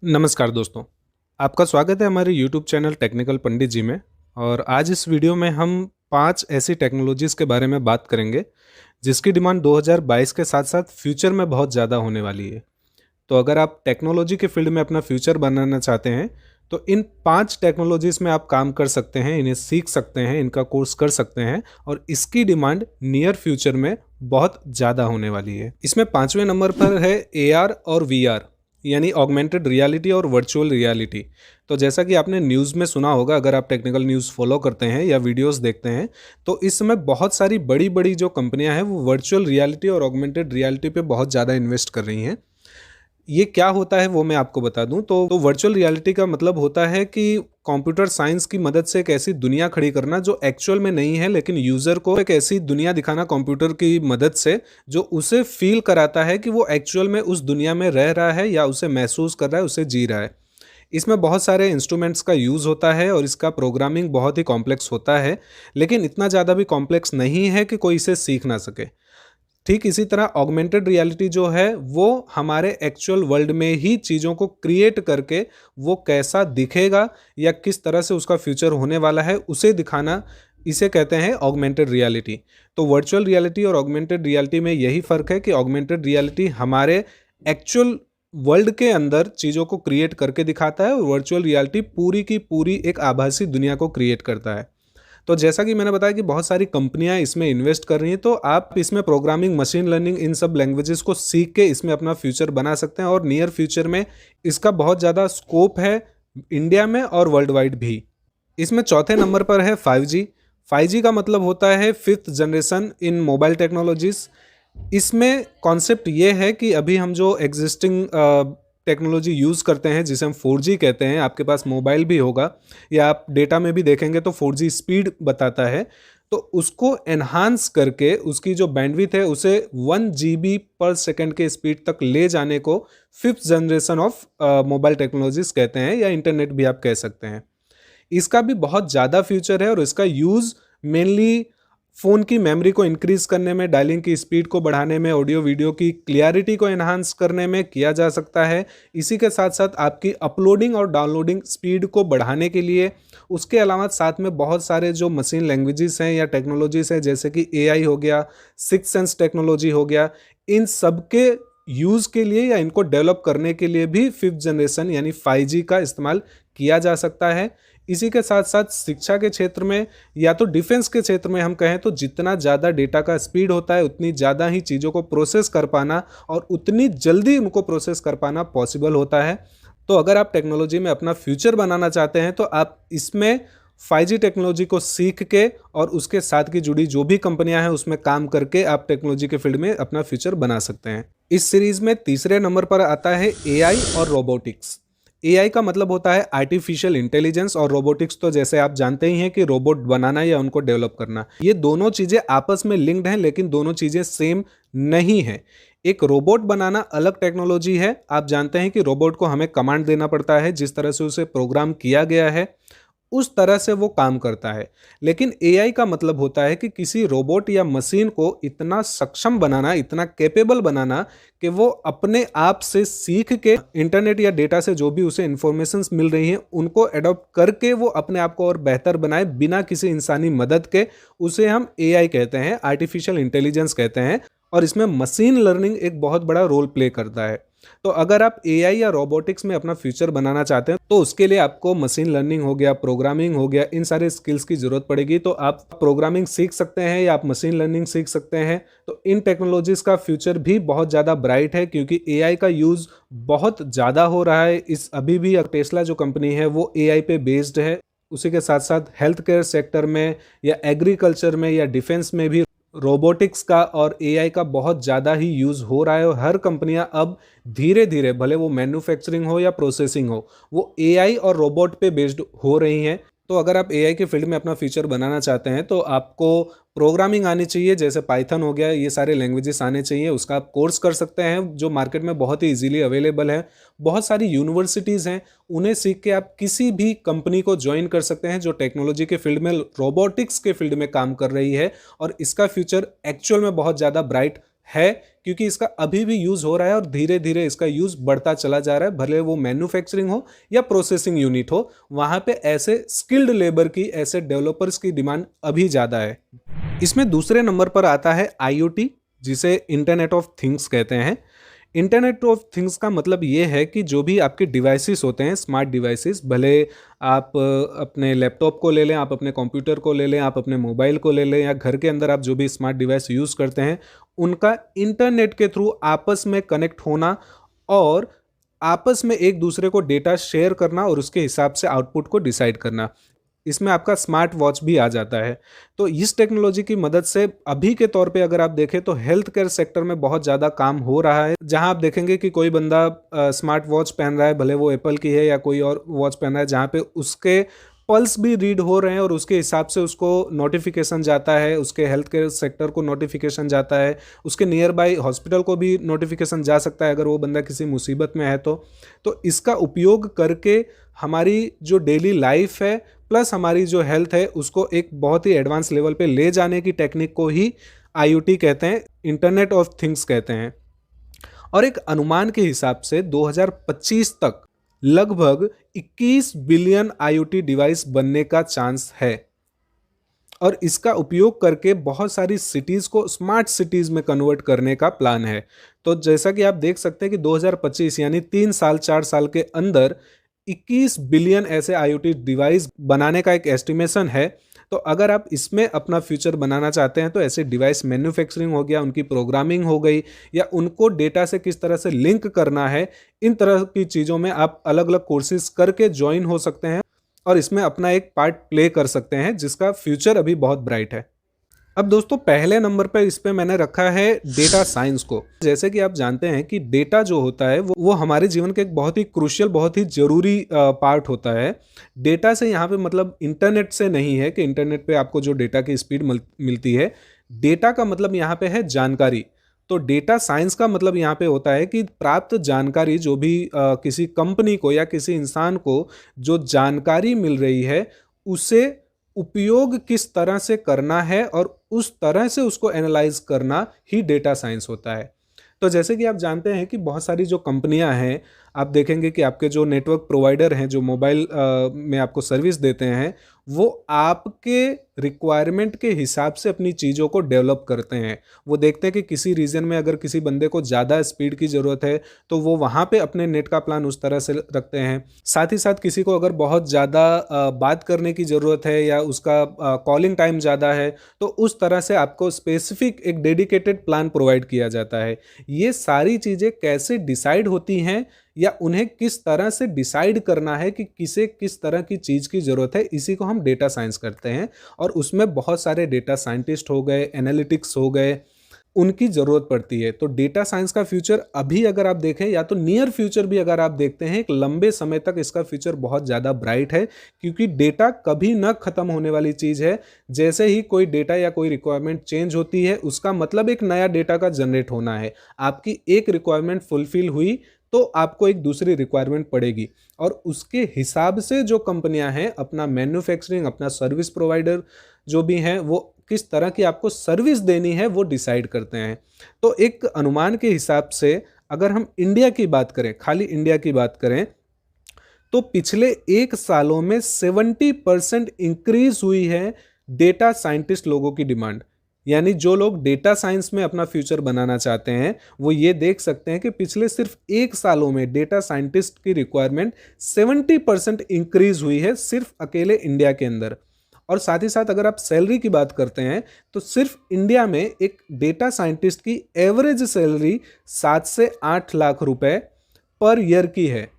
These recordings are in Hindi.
नमस्कार दोस्तों, आपका स्वागत है हमारे YouTube चैनल टेक्निकल पंडित जी में। और आज इस वीडियो में हम 5 ऐसी टेक्नोलॉजीज़ के बारे में बात करेंगे जिसकी डिमांड 2022 के साथ साथ फ्यूचर में बहुत ज़्यादा होने वाली है। तो अगर आप टेक्नोलॉजी के फील्ड में अपना फ्यूचर बनाना चाहते हैं तो इन 5 टेक्नोलॉजीज़ में आप काम कर सकते हैं, इन्हें सीख सकते हैं, इनका कोर्स कर सकते हैं और इसकी डिमांड नियर फ्यूचर में बहुत ज़्यादा होने वाली है। इसमें 5वें नंबर पर है AR और VR यानी ऑगमेंटेड रियलिटी और वर्चुअल रियलिटी। तो जैसा कि आपने न्यूज़ में सुना होगा, अगर आप टेक्निकल न्यूज़ फॉलो करते हैं या वीडियोस देखते हैं, तो इस समय बहुत सारी बड़ी बड़ी जो कंपनियां हैं वो वर्चुअल रियलिटी और ऑगमेंटेड रियलिटी पे बहुत ज़्यादा इन्वेस्ट कर रही हैं। ये क्या होता है वो मैं आपको बता दूं तो वर्चुअल रियलिटी का मतलब होता है कि कंप्यूटर साइंस की मदद से एक ऐसी दुनिया खड़ी करना जो एक्चुअल में नहीं है, लेकिन यूज़र को एक ऐसी दुनिया दिखाना कंप्यूटर की मदद से जो उसे फील कराता है कि वो एक्चुअल में उस दुनिया में रह रहा है या उसे महसूस कर रहा है, उसे जी रहा है। इसमें बहुत सारे इंस्ट्रूमेंट्स का यूज़ होता है और इसका प्रोग्रामिंग बहुत ही कॉम्प्लेक्स होता है, लेकिन इतना ज़्यादा भी कॉम्प्लेक्स नहीं है कि कोई इसे सीख ना सके। ठीक इसी तरह ऑगमेंटेड रियलिटी जो है वो हमारे एक्चुअल वर्ल्ड में ही चीज़ों को क्रिएट करके वो कैसा दिखेगा या किस तरह से उसका फ्यूचर होने वाला है उसे दिखाना, इसे कहते हैं ऑगमेंटेड रियलिटी। तो वर्चुअल रियलिटी और ऑगमेंटेड रियलिटी में यही फ़र्क है कि ऑगमेंटेड रियलिटी हमारे एक्चुअल वर्ल्ड के अंदर चीज़ों को क्रिएट करके दिखाता है और वर्चुअल रियलिटी पूरी की पूरी एक आभासी दुनिया को क्रिएट करता है। तो जैसा कि मैंने बताया कि बहुत सारी कंपनियां इसमें इन्वेस्ट कर रही हैं, तो आप इसमें प्रोग्रामिंग, मशीन लर्निंग, इन सब लैंग्वेजेस को सीख के इसमें अपना फ्यूचर बना सकते हैं और नियर फ्यूचर में इसका बहुत ज़्यादा स्कोप है इंडिया में और वर्ल्ड वाइड भी। इसमें चौथे नंबर पर है 5G। 5G का मतलब होता है 5th generation in mobile technologies. इसमें कॉन्सेप्ट ये है कि अभी हम जो एग्जिस्टिंग टेक्नोलॉजी यूज़ करते हैं जिसे हम 4G कहते हैं, आपके पास मोबाइल भी होगा या आप डेटा में भी देखेंगे तो 4G स्पीड बताता है, तो उसको एनहांस करके उसकी जो बैंडविड्थ है उसे 1 GB पर सेकेंड के स्पीड तक ले जाने को 5th generation of mobile technologies कहते हैं या इंटरनेट भी आप कह सकते हैं। इसका भी बहुत ज़्यादा फ्यूचर है और इसका यूज़ मेनली फ़ोन की मेमोरी को इंक्रीज़ करने में, डायलिंग की स्पीड को बढ़ाने में, ऑडियो वीडियो की क्लियरिटी को एनहांस करने में किया जा सकता है। इसी के साथ साथ आपकी अपलोडिंग और डाउनलोडिंग स्पीड को बढ़ाने के लिए, उसके अलावा साथ में बहुत सारे जो मशीन लैंग्वेजेस हैं या टेक्नोलॉजीज़ हैं जैसे कि AI हो गया, सिक्स सेंस टेक्नोलॉजी हो गया, इन सब के यूज़ के लिए या इनको डेवलप करने के लिए भी 5th जनरेशन यानी 5G का इस्तेमाल किया जा सकता है। इसी के साथ साथ शिक्षा के क्षेत्र में या तो डिफेंस के क्षेत्र में हम कहें तो जितना ज़्यादा डेटा का स्पीड होता है उतनी ज़्यादा ही चीज़ों को प्रोसेस कर पाना और उतनी जल्दी उनको प्रोसेस कर पाना पॉसिबल होता है। तो अगर आप टेक्नोलॉजी में अपना फ्यूचर बनाना चाहते हैं तो आप इसमें 5G टेक्नोलॉजी को सीख के और उसके साथ की जुड़ी जो भी कंपनियां हैं उसमें काम करके आप टेक्नोलॉजी के फील्ड में अपना फ्यूचर बना सकते हैं। इस सीरीज में तीसरे नंबर पर आता है AI और रोबोटिक्स। AI का मतलब होता है आर्टिफिशियल इंटेलिजेंस और रोबोटिक्स तो जैसे आप जानते ही हैं कि रोबोट बनाना या उनको डेवलप करना। ये दोनों चीज़ें आपस में लिंक्ड हैं लेकिन दोनों चीज़ें सेम नहीं है। एक रोबोट बनाना अलग टेक्नोलॉजी है। आप जानते हैं कि रोबोट को हमें कमांड देना पड़ता है, जिस तरह से उसे प्रोग्राम किया गया है उस तरह से वो काम करता है। लेकिन AI का मतलब होता है कि किसी रोबोट या मशीन को इतना सक्षम बनाना, इतना कैपेबल बनाना कि वो अपने आप से सीख के इंटरनेट या डेटा से जो भी उसे इंफॉर्मेशंस मिल रही हैं उनको एडॉप्ट करके वो अपने आप को और बेहतर बनाए बिना किसी इंसानी मदद के। उसे हम AI कहते हैं, आर्टिफिशियल इंटेलिजेंस कहते हैं और इसमें मशीन लर्निंग एक बहुत बड़ा रोल प्ले करता है। तो अगर आप AI या रोबोटिक्स में अपना फ्यूचर बनाना चाहते हैं तो उसके लिए आपको मशीन लर्निंग हो गया, प्रोग्रामिंग हो गया, इन सारे स्किल्स की जरूरत पड़ेगी। तो आप प्रोग्रामिंग सीख सकते हैं या आप मशीन लर्निंग सीख सकते हैं। तो इन टेक्नोलॉजीज का फ्यूचर भी बहुत ज़्यादा ब्राइट है क्योंकि AI का यूज़ बहुत ज़्यादा हो रहा है। इस अभी भी टेस्ला जो कंपनी है वो AI पे बेस्ड है। उसी के साथ साथ हेल्थ केयर सेक्टर में या एग्रीकल्चर में या डिफेंस में भी रोबोटिक्स का और AI का बहुत ज़्यादा ही यूज़ हो रहा है और हर कंपनियां अब धीरे धीरे, भले वो मैन्युफैक्चरिंग हो या प्रोसेसिंग हो, वो AI और रोबोट पे बेस्ड हो रही हैं। तो अगर आप AI के फील्ड में अपना फ्यूचर बनाना चाहते हैं तो आपको प्रोग्रामिंग आनी चाहिए, जैसे पाइथन हो गया, ये सारे लैंग्वेजेस आने चाहिए। उसका आप कोर्स कर सकते हैं जो मार्केट में बहुत ही इजीली अवेलेबल है। बहुत सारी यूनिवर्सिटीज़ हैं, उन्हें सीख के आप किसी भी कंपनी को ज्वाइन कर सकते हैं जो टेक्नोलॉजी के फील्ड में, रोबोटिक्स के फील्ड में काम कर रही है और इसका फ्यूचर एक्चुअल में बहुत ज़्यादा ब्राइट है, क्योंकि इसका अभी भी यूज़ हो रहा है और धीरे धीरे इसका यूज़ बढ़ता चला जा रहा है। भले वो मैन्युफैक्चरिंग हो या प्रोसेसिंग यूनिट हो, वहाँ पे ऐसे स्किल्ड लेबर की, ऐसे डेवलपर्स की डिमांड अभी ज़्यादा है। इसमें दूसरे नंबर पर आता है IoT, जिसे इंटरनेट ऑफ थिंग्स कहते हैं। इंटरनेट ऑफ थिंग्स का मतलब ये है कि जो भी आपके डिवाइसेस होते हैं, स्मार्ट डिवाइसेस, भले आप अपने लैपटॉप को ले लें, आप अपने कंप्यूटर को ले लें, आप अपने मोबाइल को ले लें, या घर के अंदर आप जो भी स्मार्ट डिवाइस यूज़ करते हैं, उनका इंटरनेट के थ्रू आपस में कनेक्ट होना और आपस में एक दूसरे को डेटा शेयर करना और उसके हिसाब से आउटपुट को डिसाइड करना। इसमें आपका स्मार्ट वॉच भी आ जाता है। तो इस टेक्नोलॉजी की मदद से अभी के तौर पे अगर आप देखें तो हेल्थ केयर सेक्टर में बहुत ज़्यादा काम हो रहा है, जहां आप देखेंगे कि कोई बंदा स्मार्ट वॉच पहन रहा है, भले वो एप्पल की है या कोई और वॉच पहन रहा है, जहां पे उसके पल्स भी रीड हो रहे हैं और उसके हिसाब से उसको नोटिफिकेशन जाता है, उसके हेल्थ केयर सेक्टर को नोटिफिकेशन जाता है, उसके नियर बाई हॉस्पिटल को भी नोटिफिकेशन जा सकता है अगर वो बंदा किसी मुसीबत में है तो इसका उपयोग करके हमारी जो डेली लाइफ है प्लस हमारी जो हेल्थ है उसको एक बहुत ही एडवांस लेवल पे ले जाने की टेक्निक को ही IoT कहते हैं, इंटरनेट ऑफ थिंग्स कहते हैं। और एक अनुमान के हिसाब से 2025 तक लगभग 21 बिलियन IoT डिवाइस बनने का चांस है और इसका उपयोग करके बहुत सारी सिटीज़ को स्मार्ट सिटीज़ में कन्वर्ट करने का प्लान है। तो जैसा कि आप देख सकते हैं कि 2025 यानी 3 साल 4 साल के अंदर 21 बिलियन ऐसे IoT डिवाइस बनाने का एक एस्टिमेशन है। तो अगर आप इसमें अपना फ्यूचर बनाना चाहते हैं तो ऐसे डिवाइस मैन्युफैक्चरिंग हो गया, उनकी प्रोग्रामिंग हो गई, या उनको डेटा से किस तरह से लिंक करना है, इन तरह की चीज़ों में आप अलग अलग कोर्सेज करके ज्वाइन हो सकते हैं और इसमें अपना एक पार्ट प्ले कर सकते हैं, जिसका फ्यूचर अभी बहुत ब्राइट है। अब दोस्तों पहले नंबर पर इस पे मैंने रखा है डेटा साइंस को। जैसे कि आप जानते हैं कि डेटा जो होता है वो हमारे जीवन के एक बहुत ही क्रूशियल, बहुत ही जरूरी पार्ट होता है। डेटा से यहाँ पे मतलब इंटरनेट से नहीं है कि इंटरनेट पे आपको जो डेटा की स्पीड मिलती है। डेटा का मतलब यहाँ पे है जानकारी। तो डेटा साइंस का मतलब यहाँ पे होता है कि प्राप्त जानकारी, जो भी किसी कंपनी को या किसी इंसान को जो जानकारी मिल रही है उसे उपयोग किस तरह से करना है और उस तरह से उसको एनालाइज करना ही डेटा साइंस होता है। तो जैसे कि आप जानते हैं कि बहुत सारी जो कंपनियां हैं, आप देखेंगे कि आपके जो नेटवर्क प्रोवाइडर हैं जो मोबाइल में आपको सर्विस देते हैं, वो आपके रिक्वायरमेंट के हिसाब से अपनी चीज़ों को डेवलप करते हैं। वो देखते हैं कि किसी रीजन में अगर किसी बंदे को ज़्यादा स्पीड की ज़रूरत है तो वो वहाँ पे अपने नेट का प्लान उस तरह से रखते हैं। साथ ही साथ किसी को अगर बहुत ज़्यादा बात करने की ज़रूरत है या उसका कॉलिंग टाइम ज़्यादा है तो उस तरह से आपको स्पेसिफिक एक डेडिकेटेड प्लान प्रोवाइड किया जाता है। ये सारी चीज़ें कैसे डिसाइड होती हैं या उन्हें किस तरह से डिसाइड करना है कि किसे किस तरह की चीज़ की ज़रूरत है, इसी को हम डेटा साइंस करते हैं। और उसमें बहुत सारे डेटा साइंटिस्ट हो गए, एनालिटिक्स हो गए, उनकी ज़रूरत पड़ती है। तो डेटा साइंस का फ्यूचर अभी अगर आप देखें या तो नियर फ्यूचर भी अगर आप देखते हैं, एक लंबे समय तक इसका फ्यूचर बहुत ज़्यादा ब्राइट है, क्योंकि डेटा कभी न ख़त्म होने वाली चीज़ है। जैसे ही कोई डेटा या कोई रिक्वायरमेंट चेंज होती है उसका मतलब एक नया डेटा का जनरेट होना है। आपकी एक रिक्वायरमेंट फुलफिल हुई तो आपको एक दूसरी रिक्वायरमेंट पड़ेगी और उसके हिसाब से जो कंपनियां हैं अपना मैन्युफैक्चरिंग, अपना सर्विस प्रोवाइडर जो भी हैं, वो किस तरह की आपको सर्विस देनी है वो डिसाइड करते हैं। तो एक अनुमान के हिसाब से अगर हम इंडिया की बात करें, खाली इंडिया की बात करें, तो पिछले 1 सालों में 70% इंक्रीज हुई है डेटा साइंटिस्ट लोगों की डिमांड। यानी जो लोग डेटा साइंस में अपना फ्यूचर बनाना चाहते हैं वो ये देख सकते हैं कि पिछले सिर्फ 1 सालों में डेटा साइंटिस्ट की रिक्वायरमेंट 70% इंक्रीज हुई है सिर्फ अकेले इंडिया के अंदर। और साथ ही साथ अगर आप सैलरी की बात करते हैं तो सिर्फ इंडिया में एक डेटा साइंटिस्ट की एवरेज सैलरी 7 से 8 लाख रुपए पर ईयर की है।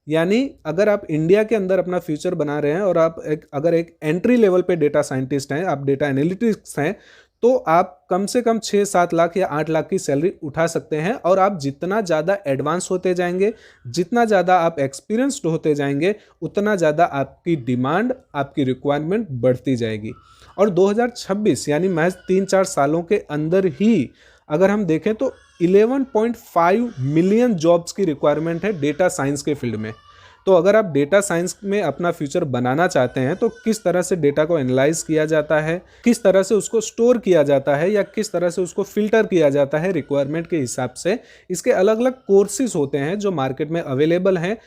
यानी अगर आप इंडिया के अंदर अपना फ्यूचर बना रहे हैं और आप अगर एक एंट्री लेवल पे डेटा साइंटिस्ट हैं, आप डेटा एनालिटिक्स हैं, तो आप कम से कम 6-7 लाख या 8 लाख की सैलरी उठा सकते हैं। और आप जितना ज़्यादा एडवांस होते जाएंगे, जितना ज़्यादा आप एक्सपीरियंस्ड होते जाएंगे, उतना ज़्यादा आपकी डिमांड, आपकी रिक्वायरमेंट बढ़ती जाएगी। और 2026 यानी महज 3-4 सालों के अंदर ही अगर हम देखें तो 11.5 मिलियन जॉब्स की रिक्वायरमेंट है डेटा साइंस के फील्ड में। तो अगर आप डेटा साइंस में अपना फ्यूचर बनाना चाहते हैं तो किस तरह से डेटा को एनालाइज किया जाता है, किस तरह से उसको स्टोर किया जाता है या किस तरह से उसको फिल्टर किया जाता है रिक्वायरमेंट के हिसाब से, इसके अलग अलग कोर्सेज होते हैं जो मार्केट में अवेलेबल हैं।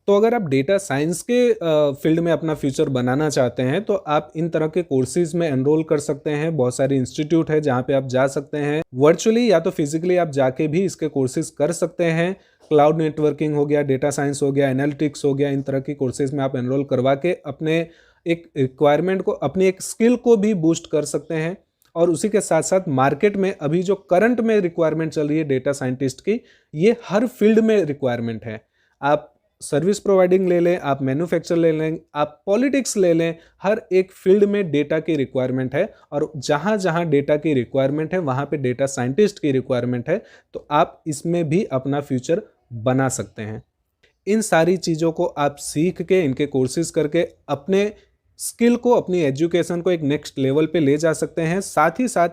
तो अगर आप डेटा साइंस के फील्ड में अपना फ्यूचर बनाना चाहते हैं तो आप इन तरह के कोर्सेज में एनरोल कर सकते हैं। बहुत सारे इंस्टीट्यूट है जहाँ पे आप जा सकते हैं, वर्चुअली या तो फिजिकली आप जाके भी इसके कोर्सेज कर सकते हैं। क्लाउड नेटवर्किंग हो गया, डेटा साइंस हो गया, एनालिटिक्स हो गया, इन तरह की कोर्सेज में आप एनरोल करवा के अपने एक रिक्वायरमेंट को, अपनी एक स्किल को भी बूस्ट कर सकते हैं। और उसी के साथ साथ मार्केट में अभी जो करंट में रिक्वायरमेंट चल रही है डेटा साइंटिस्ट की, ये हर फील्ड में रिक्वायरमेंट है। आप सर्विस प्रोवाइडिंग ले लें, आप मैन्युफैक्चर ले लें, आप पॉलिटिक्स ले लें, हर एक फील्ड में डेटा की रिक्वायरमेंट है। और जहां जहां डेटा की रिक्वायरमेंट है वहां पे डेटा साइंटिस्ट की रिक्वायरमेंट है। तो आप इसमें भी अपना फ्यूचर बना सकते हैं। इन सारी चीज़ों को आप सीख के, इनके कोर्सेज करके अपने स्किल को, अपनी एजुकेशन को एक नेक्स्ट लेवल पे ले जा सकते हैं। साथ ही साथ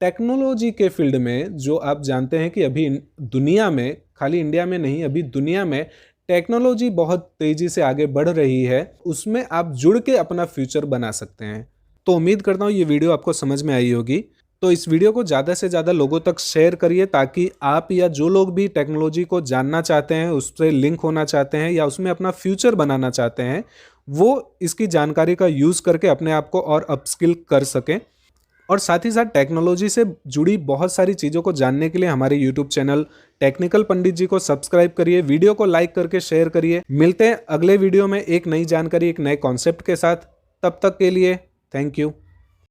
टेक्नोलॉजी के फील्ड में, जो आप जानते हैं कि अभी दुनिया में, खाली इंडिया में नहीं, अभी दुनिया में टेक्नोलॉजी बहुत तेजी से आगे बढ़ रही है, उसमें आप जुड़ के अपना फ्यूचर बना सकते हैं। तो उम्मीद करता हूँ ये वीडियो आपको समझ में आई होगी। तो इस वीडियो को ज़्यादा से ज़्यादा लोगों तक शेयर करिए ताकि आप या जो लोग भी टेक्नोलॉजी को जानना चाहते हैं, उससे लिंक होना चाहते हैं या उसमें अपना फ्यूचर बनाना चाहते हैं, वो इसकी जानकारी का यूज़ करके अपने आप को और अपस्किल कर सकें। और साथ ही साथ टेक्नोलॉजी से जुड़ी बहुत सारी चीज़ों को जानने के लिए हमारे यूट्यूब चैनल टेक्निकल पंडित जी को सब्सक्राइब करिए, वीडियो को लाइक करके शेयर करिए। मिलते हैं अगले वीडियो में एक नई जानकारी, एक नए कॉन्सेप्ट के साथ। तब तक के लिए थैंक यू।